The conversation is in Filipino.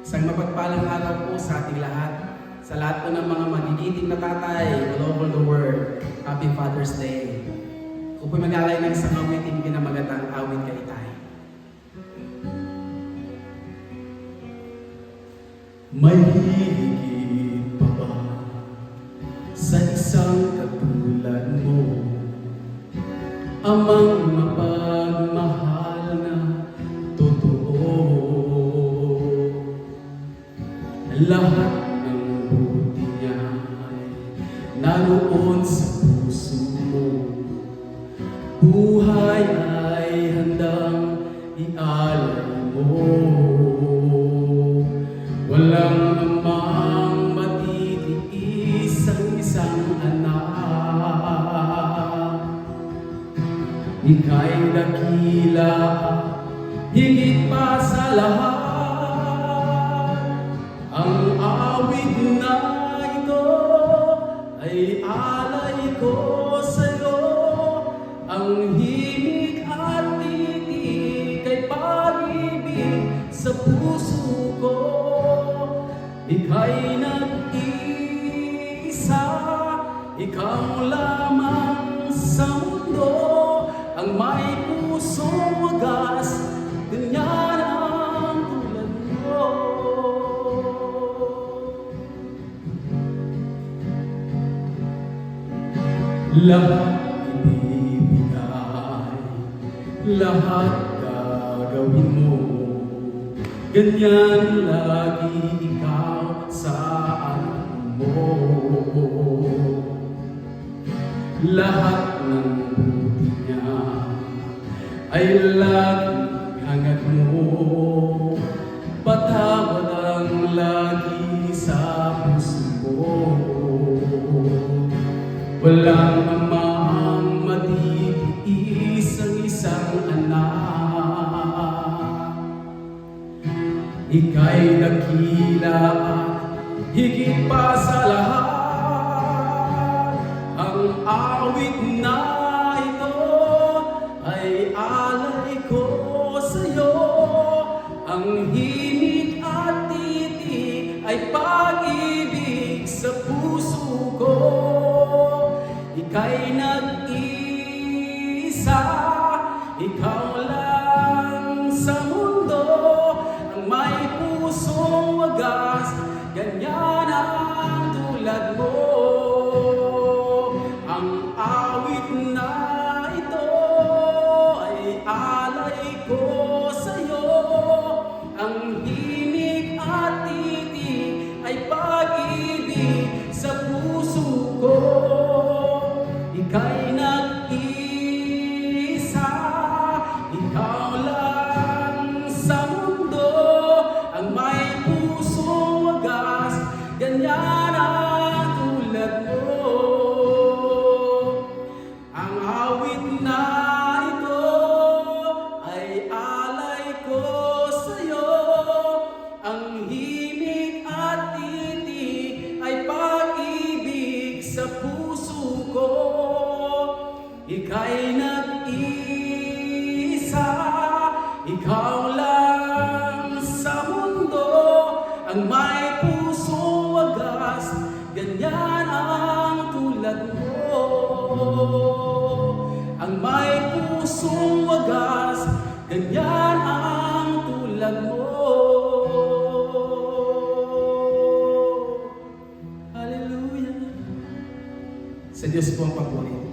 Isang mapagpalang araw po sa ating lahat. Sa lahat po ng mga magigiting na tatay all over the world, Happy Father's Day. Kung po mag-alay ng isang awiting pinamagatang awit kay Tay. May higit pa ba sa isang katulad mo, amang mapagmahal na totoo? Lahat ng buti niya ay naroon sa puso mo. Buhay ay handang ialay mo. Walang amang matitiis ang isang anak. Ika'y dakila, higit pa sa lahat. Ang awit na ito ay alay ko sa'yo. Ang himig at titig ay pag-ibig sa puso ko. Ika'y nag-iisa, ikaw lamang sa mundo, ang may pusong wagas, ganyan ang tulad mo. Lahat ibibigay, lahat gagawin mo, ganyan lagi ikaw sa anak mo. Lahat ng buti niya ay laging hangad mo. Patawad ang lagi sa puso mo. Walang amang matitiis ang isang anak. Ika'y dakila at higit pa sa lahat. Ang awit na ito ay alay ko sa'yo. Ang himig at titig ay pag-ibig sa puso ko. Ika'y nag-iisa, ikaw lang sa mundo, ang may pusong wagas, ganyan ang tulad mo. Ang awit na ito ay alay ko sa'yo. Ang himig at titig ay pag-ibig sa puso ko. Ika'y nag-iisa, ikaw lang sa mundo, ang may pusong wagas, ganyan ang tulad mo. Ang awit na ito ay alay ko sa'yo. Ang himig at titig ay pag-ibig sa puso ko. Ika'y nag-iisa, ikaw lang sa mundo, ang may pusong wagas, ganyan ang tulad mo. Ang may pusong wagas, ganyan ang tulad mo. Hallelujah! Sa Diyos po ang papuri.